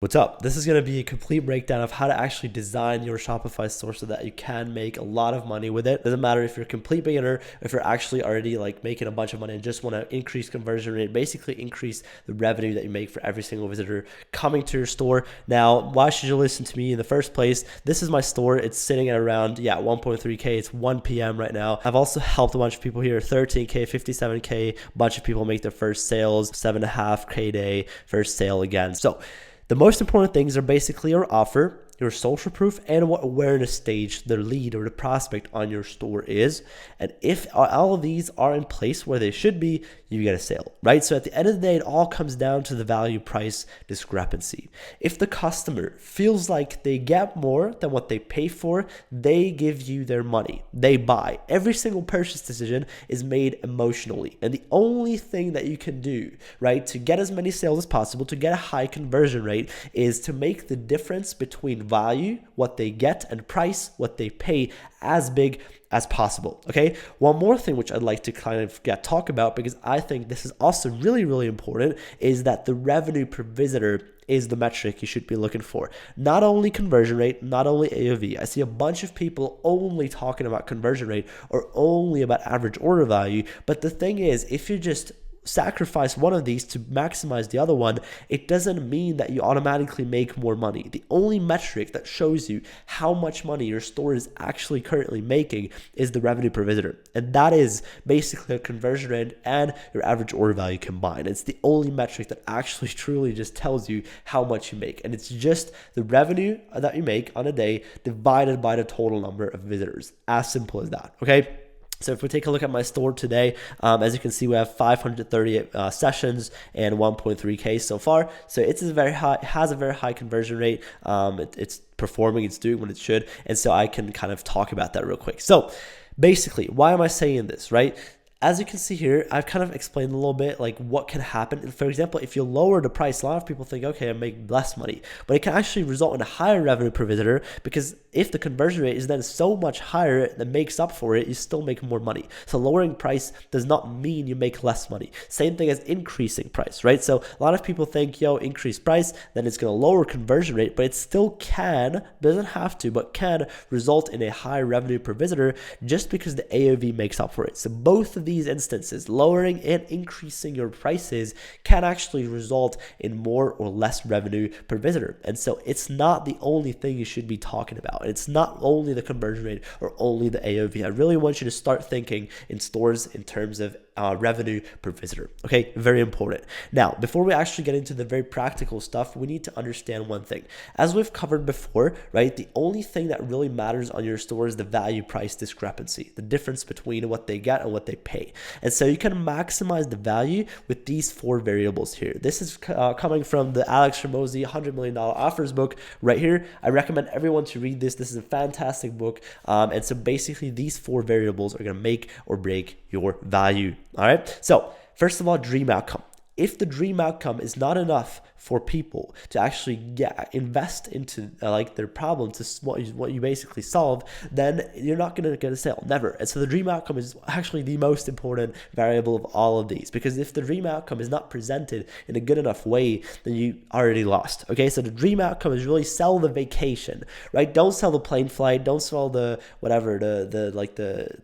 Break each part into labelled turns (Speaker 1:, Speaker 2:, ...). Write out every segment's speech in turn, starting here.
Speaker 1: What's up? This is going to be a complete breakdown of how to actually design your Shopify store so that you can make a lot of money with it. Doesn't matter if you're a complete beginner, if you're actually already like making a bunch of money and just want to increase conversion rate, basically increase the revenue that you make for every single visitor coming to your store. Now, why should you listen to me in the first place? This is my store. It's sitting at around, 1.3K. It's 1 p.m. right now. I've also helped a bunch of people here, 13K, 57K, a bunch of people make their first sales, 7.5K day, first sale again. So the most important things are basically your offer, your social proof, and what awareness stage the lead or the prospect on your store is. And if all of these are in place where they should be, you get a sale, right? So at the end of the day, it all comes down to the value price discrepancy. If the customer feels like they get more than what they pay for, they give you their money. They buy. Every single purchase decision is made emotionally. And the only thing that you can do, right, to get as many sales as possible, to get a high conversion rate, is to make the difference between value, what they get, and price, what they pay, as big as possible. Okay. One more thing which I'd like to kind of talk about, because I think this is also really, really important, is that the revenue per visitor is the metric you should be looking for. Not only conversion rate, not only AOV. I see a bunch of people only talking about conversion rate or only about average order value. But the thing is, if you just sacrifice one of these to maximize the other one, it doesn't mean that you automatically make more money. The only metric that shows you how much money your store is actually currently making is the revenue per visitor. And that is basically a conversion rate and your average order value combined. It's the only metric that actually truly just tells you how much you make. And it's just the revenue that you make on a day divided by the total number of visitors. As simple as that, okay? So if we take a look at my store today, as you can see, we have 538 sessions and 1.3K so far. So it's a very high, has a very high conversion rate. It's performing, it's doing what it should. And so I can kind of talk about that real quick. So basically, why am I saying this, right? As you can see here, I've kind of explained a little bit like what can happen. For example, if you lower the price, a lot of people think, okay, I make less money, but it can actually result in a higher revenue per visitor, because if the conversion rate is then so much higher that makes up for it, you still make more money. So lowering price does not mean you make less money. Same thing as increasing price, right? So a lot of people think, increase price, then it's going to lower conversion rate, but it still can, doesn't have to, but can result in a higher revenue per visitor just because the AOV makes up for it. So both of these instances, lowering and increasing your prices, can actually result in more or less revenue per visitor. And so it's not the only thing you should be talking about. It's not only the conversion rate or only the AOV. I really want you to start thinking in stores in terms of revenue per visitor. Okay, very important. Now, before we actually get into the very practical stuff, we need to understand one thing. As we've covered before, right, the only thing that really matters on your store is the value price discrepancy, the difference between what they get and what they pay. And so you can maximize the value with these four variables here. This is coming from the Alex Hormozi $100 Million Offers book right here. I recommend everyone to read this. This is a fantastic book. And so basically these four variables are going to make or break your value. All right. So first of all, dream outcome. If the dream outcome is not enough for people to actually invest into their problem, to what you basically solve, then you're not going to get a sale, never. And so the dream outcome is actually the most important variable of all of these, because if the dream outcome is not presented in a good enough way, then you already lost. Okay, so the dream outcome is really sell the vacation, right? Don't sell the plane flight, don't sell the whatever, the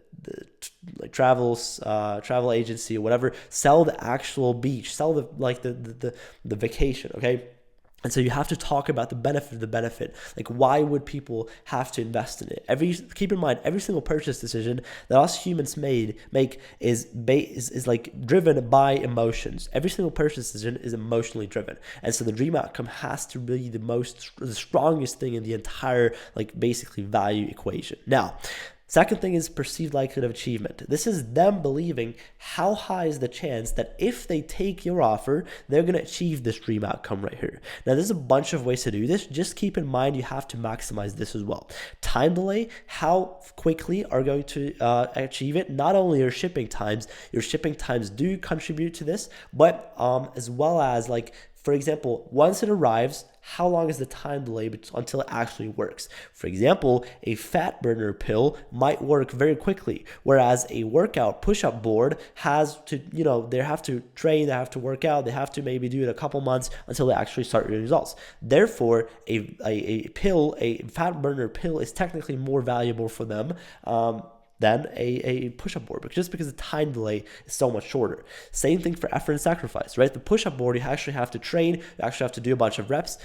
Speaker 1: travel agency or whatever. Sell the actual beach, sell the vacation, okay? And so you have to talk about the benefit. Like, why would people have to invest in it? Keep in mind, every single purchase decision that us humans make is like driven by emotions. Every single purchase decision is emotionally driven. And so the dream outcome has to be the strongest thing in the entire, basically value equation. Now, second thing is perceived likelihood of achievement. This is them believing how high is the chance that if they take your offer, they're going to achieve this dream outcome right here. Now, there's a bunch of ways to do this. Just keep in mind you have to maximize this as well. Time delay, how quickly are going to achieve it. Not only your shipping times do contribute to this, but as well as for example, once it arrives, how long is the time delay until it actually works. For example, a fat burner pill might work very quickly, whereas a workout push-up board has to, they have to train, they have to work out, they have to maybe do it a couple months until they actually start your results. Therefore, a fat burner pill is technically more valuable for them than a push-up board, just because the time delay is so much shorter. Same thing for effort and sacrifice, right? The push-up board, you actually have to train, you actually have to do a bunch of reps.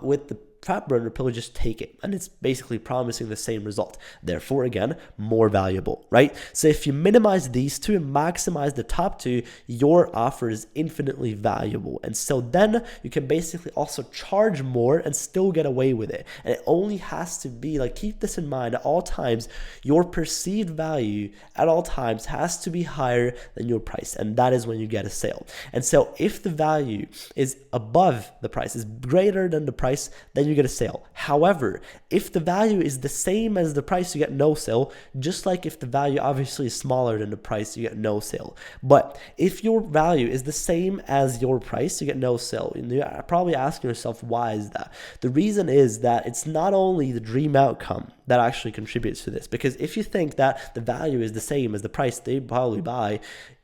Speaker 1: With the fat burner pill, just take it, and it's basically promising the same result. Therefore, again, more valuable, right? So if you minimize these two and maximize the top two, your offer is infinitely valuable. And so then you can basically also charge more and still get away with it. And it only has to be like, keep this in mind at all times, your perceived value at all times has to be higher than your price. And that is when you get a sale. And so if the value is above the price, is greater than the price, then you get a sale. However, if the value is the same as the price, you get no sale, just like if the value obviously is smaller than the price, you get no sale. But if your value is the same as your price, you get no sale. And you're probably asking yourself, why is that? The reason is that it's not only the dream outcome that actually contributes to this, because if you think that the value is the same as the price they probably buy,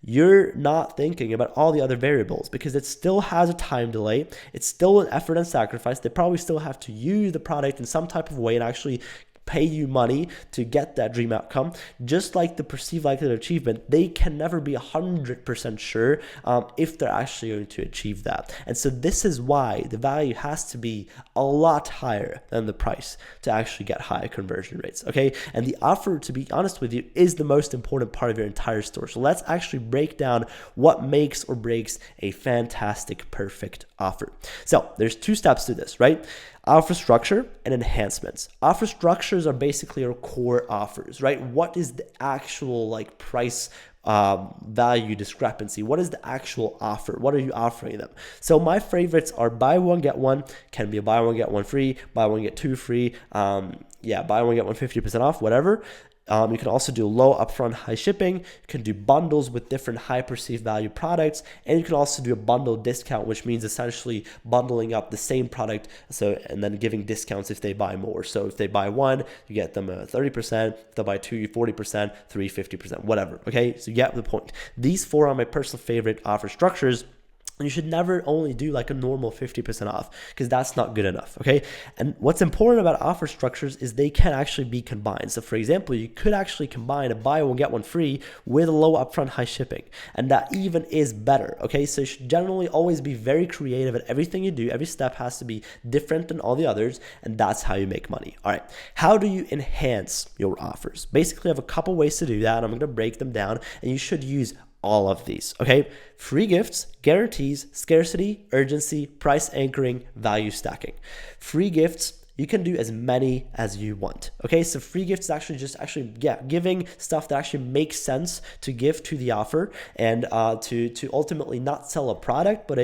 Speaker 1: you're not thinking about all the other variables, because it still has a time delay. It's still an effort and sacrifice. They probably still have to use the product in some type of way and actually pay you money to get that dream outcome. Just like the perceived likelihood of achievement, they can never be 100% sure if they're actually going to achieve that. And so this is why the value has to be a lot higher than the price to actually get high conversion rates, okay? And the offer, to be honest with you, is the most important part of your entire store. So let's actually break down what makes or breaks a fantastic, perfect offer. So there's 2 steps to this, right? Offer structure and enhancements. Offer structures are basically our core offers, right? What is the actual price value discrepancy? What is the actual offer? What are you offering them? So my favorites are buy one, get one, can be a buy one, get one free, buy one, get two free, buy one, get one 50% off, whatever. You can also do low upfront, high shipping. You can do bundles with different high perceived value products, and you can also do a bundle discount, which means essentially bundling up the same product, and then giving discounts if they buy more. So if they buy one, you get them 30%. If they buy two, you 40%, 3, 50%, whatever. Okay, so you get the point. These 4 are my personal favorite offer structures. You should never only do a normal 50% off, because that's not good enough, okay? And what's important about offer structures is they can actually be combined. So for example, you could actually combine a buy one, get one free with a low upfront, high shipping. And that even is better, okay? So you should generally always be very creative at everything you do. Every step has to be different than all the others, and that's how you make money. All right, how do you enhance your offers? Basically, I have a couple ways to do that. I'm gonna break them down, and you should use all of these, okay? Free gifts, guarantees, scarcity, urgency, price anchoring, value stacking. Free gifts, you can do as many as you want, okay? So free gifts is actually giving stuff that actually makes sense to give to the offer, and to ultimately not sell a product, but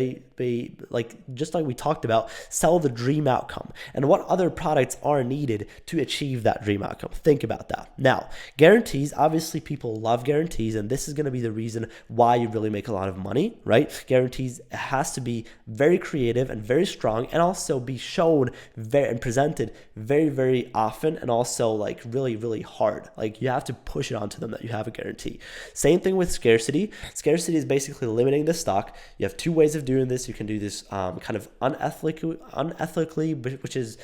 Speaker 1: just like we talked about, sell the dream outcome. And what other products are needed to achieve that dream outcome? Think about that. Now, guarantees, obviously people love guarantees, and this is going to be the reason why you really make a lot of money, right? Guarantees has to be very creative and very strong, and also be shown and presented very, very often, and also really, really hard. You have to push it onto them that you have a guarantee. Same thing with scarcity. Scarcity is basically limiting the stock. You have 2 ways of doing this. You can do this kind of unethically, which is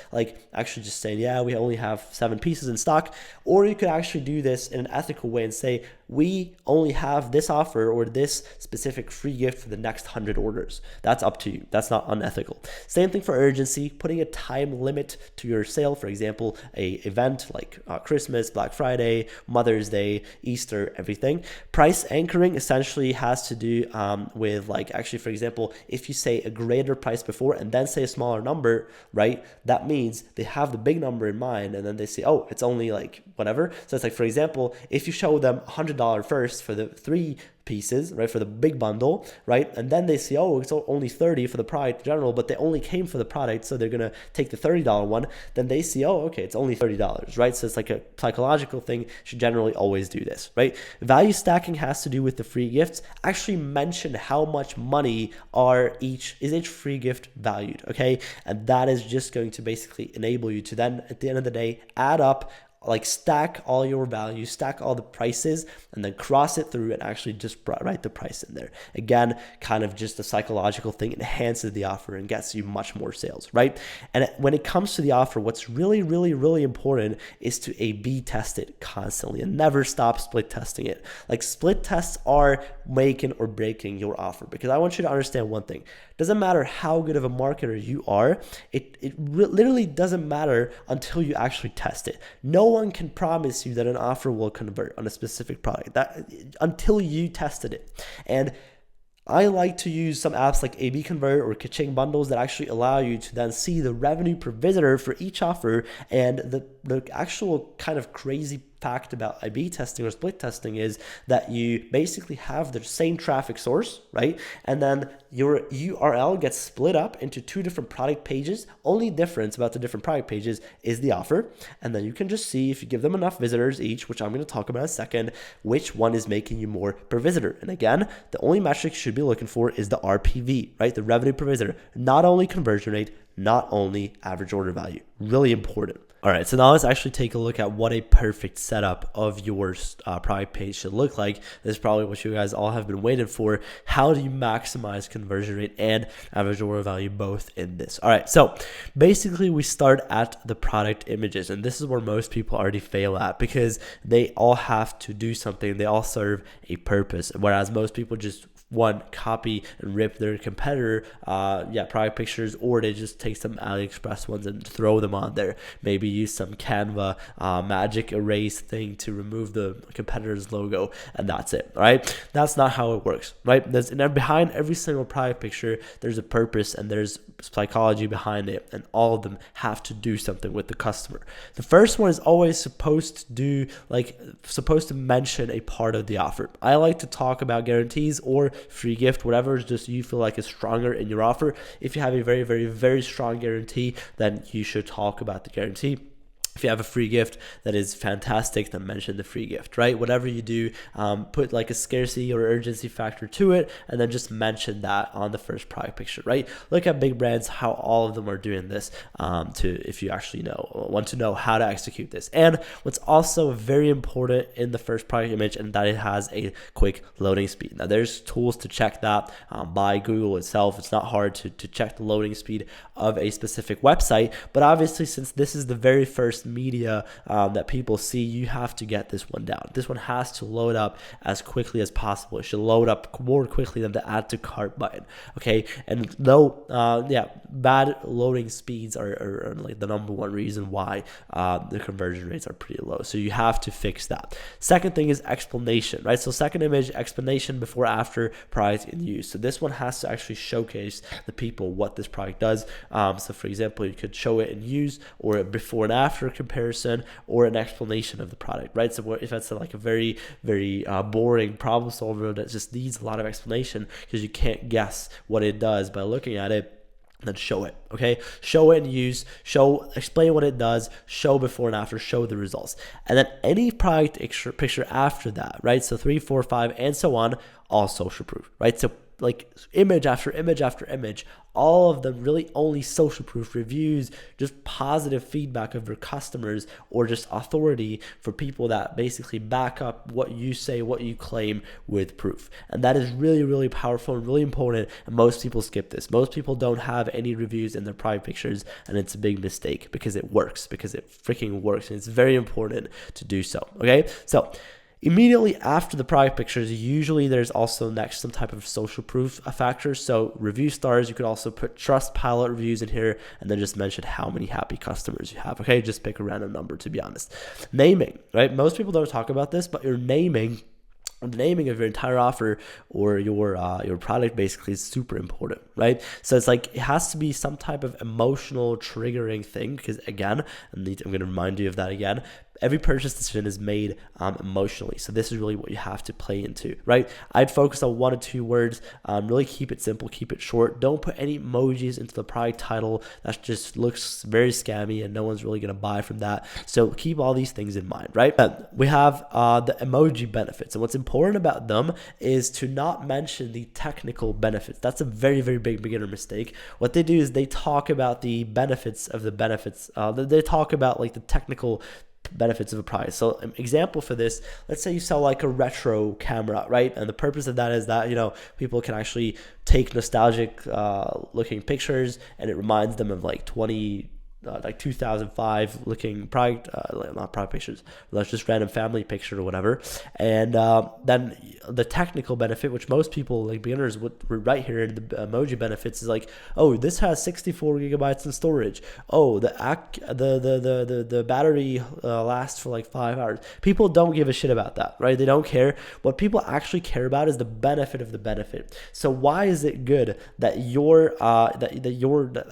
Speaker 1: actually just saying, we only have 7 pieces in stock. Or you could actually do this in an ethical way and say, we only have this offer or this specific free gift for the next 100 orders. That's up to you. That's not unethical. Same thing for urgency, putting a time limit to your sale. For example, a event like Christmas, Black Friday, Mother's Day, Easter, everything. Price anchoring essentially has to do with actually, for example, if you say a greater price before and then say a smaller number, right? That means they have the big number in mind, and then they say, oh, it's only whatever. So it's for example, if you show them $100 first for the 3 pieces, right, for the big bundle, right? And then they see, oh, it's only 30 for the product in general, but they only came for the product, so they're gonna take the $30 one. Then they see, oh, okay, it's only $30, right? So it's like a psychological thing. You should generally always do this, right? Value stacking has to do with the free gifts. Actually mention how much money is each free gift valued, okay? And that is just going to basically enable you to then, at the end of the day, add up, like stack all your values, stack all the prices, and then cross it through and actually just write the price in there. Again, kind of just a psychological thing, enhances the offer and gets you much more sales, right? And when it comes to the offer, what's really, really, really important is to A/B test it constantly and never stop split testing it. Like split tests are making or breaking your offer, because I want you to understand one thing. Doesn't matter how good of a marketer you are, it literally doesn't matter until you actually test it. No one can promise you that an offer will convert on a specific product until you tested it. And I like to use some apps like AB Convert or Kaching Bundles that actually allow you to then see the revenue per visitor for each offer. And the actual kind of crazy fact about A/B testing or split testing is that you basically have the same traffic source, right? And then your URL gets split up into two different product pages. Only difference about the different product pages is the offer. And then you can just see, if you give them enough visitors each, which I'm going to talk about in a second, which one is making you more per visitor. And again, the only metric you should be looking for is the RPV, right? The revenue per visitor, not only conversion rate, not only average order value. Really important. All right, so now let's actually take a look at what a perfect setup of your product page should look like. This is probably what you guys all have been waiting for. How do you maximize conversion rate and average order value both in this? All right, so basically we start at the product images, and this is where most people already fail at, because they all have to do something. They all serve a purpose, whereas most people just copy and rip their competitor product pictures, or they just take some AliExpress ones and throw them on there. Maybe use some Canva magic erase thing to remove the competitor's logo, and that's it. All right, that's not how it works, right? And behind every single product picture, there's a purpose and there's psychology behind it, and all of them have to do something with the customer. The first one is always supposed to mention a part of the offer. I like to talk about guarantees or free gift, whatever just you feel like is stronger in your offer. If you have a very, very, very strong guarantee, then you should talk about the guarantee. If you have a free gift that is fantastic, then mention the free gift, right? Whatever you do, put like a scarcity or urgency factor to it, and then just mention that on the first product picture, right? Look at big brands, how all of them are doing this, if you actually want to know how to execute this. And what's also very important in the first product image, and that it has a quick loading speed. Now there's tools to check that by Google itself. It's not hard to check the loading speed of a specific website, but obviously since this is the very first media that people see, you have to get this one down. This one has to load up as quickly as possible. It should load up more quickly than the add to cart button, okay? And though bad loading speeds are like the number one reason why the conversion rates are pretty low, so you have to fix that. Second thing is explanation, right? So second image, explanation before, after, product in use. So this one has to actually showcase the people what this product does. So for example, you could show it in use, or before and after comparison, or an explanation of the product, right? So if that's like a very, very boring problem solver that just needs a lot of explanation because you can't guess what it does by looking at it, then show it, okay? Show it in use, explain what it does, show before and after, show the results. And then any product picture after that, right? So 3, 4, 5, and so on, all social proof, right? So like image after image after image, all of them really only social proof reviews, just positive feedback of your customers, or just authority for people that basically back up what you say, what you claim with proof. And that is really, really powerful and really important. And most people skip this. Most people don't have any reviews in their product pictures, and it's a big mistake because it works, because it freaking works. And it's very important to do so. Okay. So immediately after the product pictures, usually there's also next some type of social proof factor. So review stars, you could also put Trustpilot reviews in here, and then just mention how many happy customers you have. Okay, just pick a random number, to be honest. Naming, right? Most people don't talk about this, but your naming, the naming of your entire offer or your product basically is super important, right? So it's like it has to be some type of emotional triggering thing, because again, I'm going to remind you of that again. Every purchase decision is made emotionally. So this is really what you have to play into, right? I'd focus on 1 or 2 words, really keep it simple, keep it short. Don't put any emojis into the product title. That just looks very scammy and no one's really going to buy from that. So keep all these things in mind, right? Then we have the emoji benefits. And what's important about them is to not mention the technical benefits. That's a very, very big beginner mistake. What they do is they talk about the benefits of the benefits. They talk about like the technical benefits of a product. So an example for this, let's say you sell like a retro camera, right? And the purpose of that is that, people can actually take nostalgic looking pictures and it reminds them of like 2005 looking product, not product pictures, that's just random family picture or whatever. And then the technical benefit, which most people, like beginners, would write here in the emoji benefits, is like, oh, this has 64 gigabytes in storage. Oh, the battery lasts for like 5 hours. People don't give a shit about that, right? They don't care. What people actually care about is the benefit of the benefit. So why is it good that your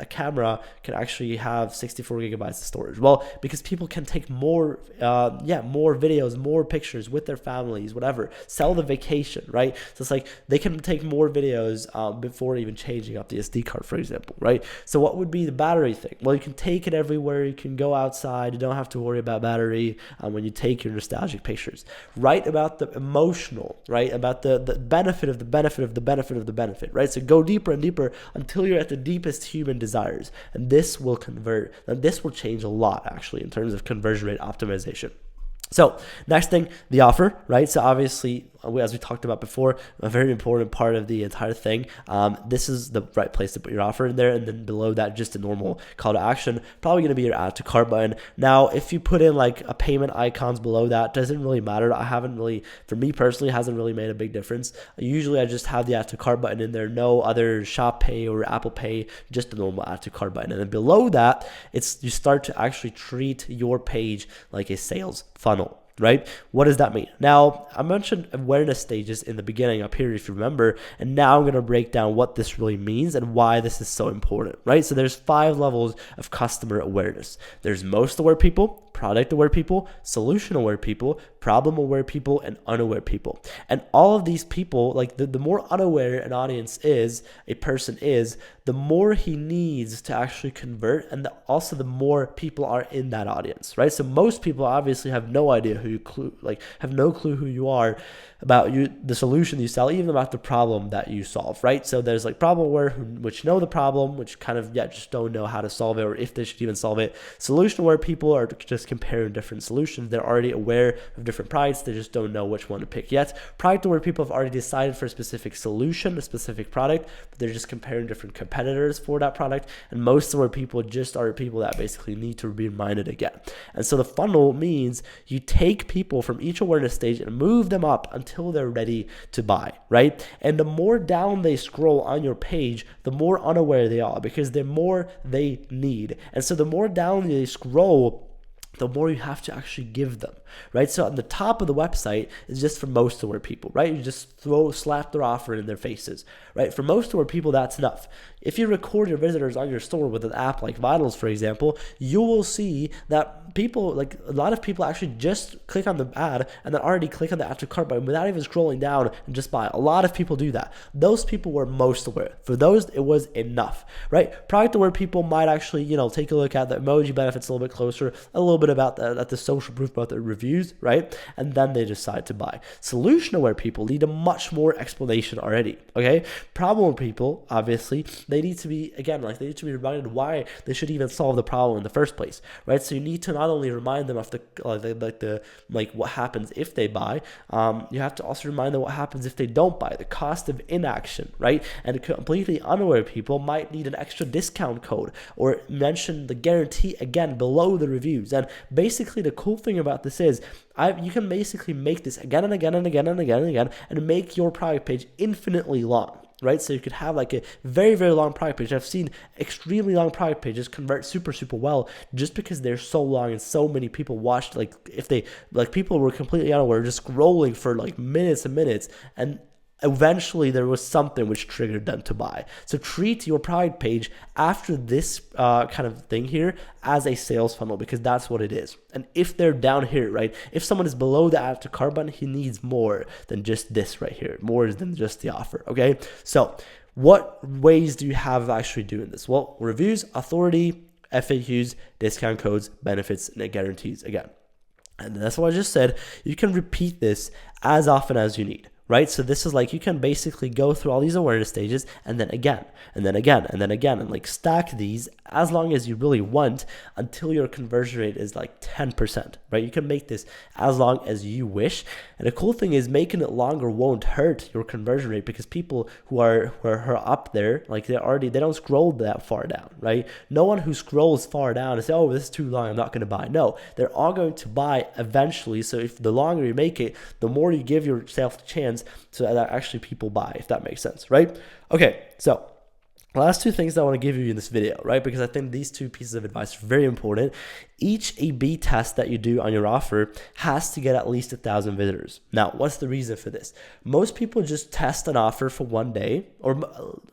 Speaker 1: camera can actually have 64 gigabytes of storage? Well, because people can take more videos, more pictures with their families, whatever, sell the vacation, right? So it's like they can take more videos before even changing up the SD card, for example, right? So what would be the battery thing? Well, you can take it everywhere. You can go outside. You don't have to worry about battery when you take your nostalgic pictures. Write about the emotional, right? About the benefit of the benefit of the benefit of the benefit, right? So go deeper and deeper until you're at the deepest human desires. And this will convert. And this will change a lot, actually, in terms of conversion rate optimization. So next thing, the offer, right? So obviously, as we talked about before, a very important part of the entire thing. This is the right place to put your offer in there. And then below that, just a normal call to action, probably going to be your add to cart button. Now, if you put in like a payment icons below that, doesn't really matter. For me personally, hasn't really made a big difference. Usually I just have the add to cart button in there, no other Shop Pay or Apple Pay, just a normal add to cart button. And then below that, you start to actually treat your page like a sales funnel. Right? What does that mean? Now, I mentioned awareness stages in the beginning up here, if you remember, and now I'm going to break down what this really means and why this is so important, right? So there's 5 levels of customer awareness. There's most aware people, product aware people, solution aware people, problem aware people, and unaware people. And all of these people, like the more unaware an audience is, a person is, the more he needs to actually convert, and also the more people are in that audience, right? So most people obviously have no idea have no clue who you are, about the solution you sell, even about the problem that you solve, right? So there's like problem aware, which know the problem, which kind of just don't know how to solve it or if they should even solve it. Solution aware people are just comparing different solutions. They're already aware of different products. They just don't know which one to pick yet. Product aware people have already decided for a specific solution, a specific product, but they're just comparing different competitors for that product. And most aware people just are people that basically need to be reminded again. And so the funnel means you take people from each awareness stage and move them up until they're ready to buy, right? And the more down they scroll on your page, the more unaware they are, because the more they need. And so the more down they scroll, the more you have to actually give them, right? So on the top of the website is just for most aware people, right? You just slap their offer in their faces, right? For most aware people, that's enough. If you record your visitors on your store with an app like Vitals, for example, you will see that people, like a lot of people actually just click on the ad and then already click on the add to cart button without even scrolling down and just buy. A lot of people do that. Those people were most aware. For those, it was enough, right? Product aware people might actually, take a look at the emoji benefits a little bit closer, a little bit about the social proof about the reviews, right? And then they decide to buy. Solution aware people need a much more explanation already, okay? Problem aware people, obviously, they need to be reminded why they should even solve the problem in the first place, right? So you need to not only remind them of what happens if they buy, you have to also remind them what happens if they don't buy, the cost of inaction, right? And completely unaware people might need an extra discount code or mention the guarantee again below the reviews. And basically the cool thing about this is you can basically make this again and again and again and again and again and make your product page infinitely long, right? So you could have like a very, very long product page. I've seen extremely long product pages convert super, super well just because they're so long and so many people watched. Like if people were completely unaware, just scrolling for like minutes and minutes, and eventually there was something which triggered them to buy. So treat your product page after this kind of thing here as a sales funnel, because that's what it is. And if they're down here, right, if someone is below the add to cart button, he needs more than just this right here, more than just the offer. Okay, so what ways do you have of actually doing this? Well, reviews, authority, FAQs, discount codes, benefits, and guarantees again. And that's what I just said. You can repeat this as often as you need, right? So this is like, you can basically go through all these awareness stages and then again, and then again, and then again, and like stack these as long as you really want until your conversion rate is like 10%, right? You can make this as long as you wish. And the cool thing is making it longer won't hurt your conversion rate, because people who are up there, like they don't scroll that far down, right? No one who scrolls far down and say, oh, this is too long, I'm not going to buy. No, they're all going to buy eventually. So if the longer you make it, the more you give yourself the chance so that actually people buy, if that makes sense, right? Okay, so last two things that I want to give you in this video, right? Because I think these two pieces of advice are very important. Each A/B test that you do on your offer has to get at least 1,000 visitors. Now, what's the reason for this? Most people just test an offer for one day, or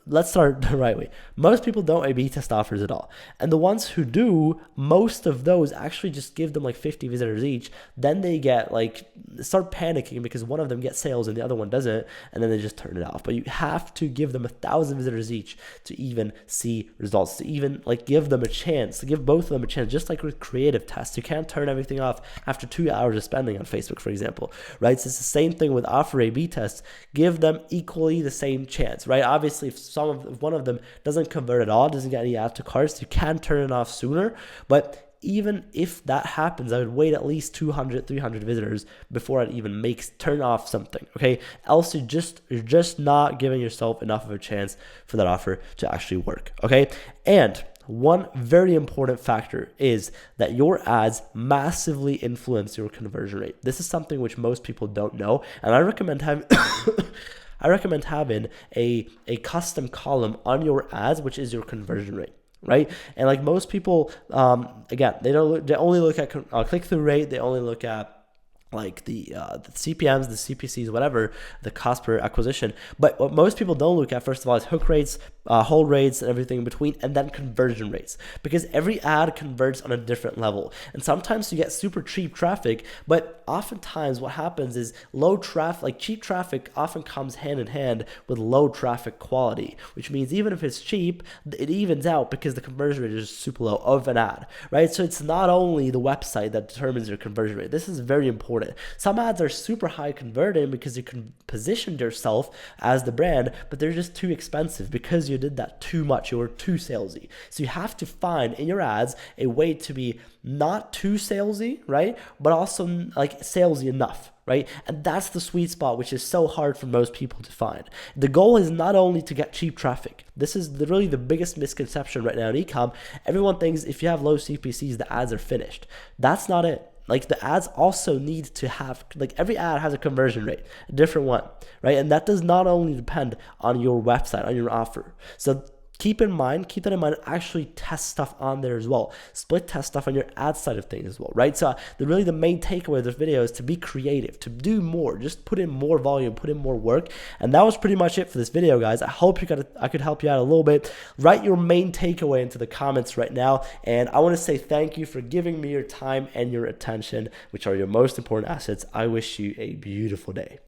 Speaker 1: let's start the right way. Most people don't A/B test offers at all. And the ones who do, most of those actually just give them like 50 visitors each. Then they get like, start panicking because one of them gets sales and the other one doesn't, and then they just turn it off. But you have to give them 1,000 visitors each to even see results, to even like give them a chance, to give both of them a chance, just like with creative tests. You can't turn everything off after 2 hours of spending on Facebook, for example, right? So it's the same thing with offer A/B tests. Give them equally the same chance, right? Obviously, if one of them doesn't convert at all, doesn't get any add to carts, you can turn it off sooner. But even if that happens, I would wait at least 200, 300 visitors before I'd even turn off something, okay? Else you're just not giving yourself enough of a chance for that offer to actually work, okay? And one very important factor is that your ads massively influence your conversion rate. This is something which most people don't know, and I recommend having a custom column on your ads, which is your conversion rate, right? And like most people, again, they only look at click-through rate. They only look at like the CPMs, the CPCs, whatever, the cost per acquisition. But what most people don't look at, first of all, is hook rates, hold rates, and everything in between, and then conversion rates, because every ad converts on a different level. And sometimes you get super cheap traffic, but oftentimes what happens is cheap traffic often comes hand in hand with low traffic quality, which means even if it's cheap, it evens out because the conversion rate is super low of an ad, right? So it's not only the website that determines your conversion rate. This is very important. Some ads are super high converting because you can position yourself as the brand, but they're just too expensive because you did that too much. You were too salesy. So you have to find in your ads a way to be not too salesy, right? But also like salesy enough, right? And that's the sweet spot, which is so hard for most people to find. The goal is not only to get cheap traffic. This is really the biggest misconception right now in e-com. Everyone thinks if you have low CPCs, the ads are finished. That's not it. Like the ads also need to have, like every ad has a conversion rate, a different one, right? And that does not only depend on your website, on your offer. So keep that in mind, actually test stuff on there as well. Split test stuff on your ad side of things as well, right? So the main takeaway of this video is to be creative, to do more, just put in more volume, put in more work. And that was pretty much it for this video, guys. I hope I could help you out a little bit. Write your main takeaway into the comments right now. And I want to say thank you for giving me your time and your attention, which are your most important assets. I wish you a beautiful day.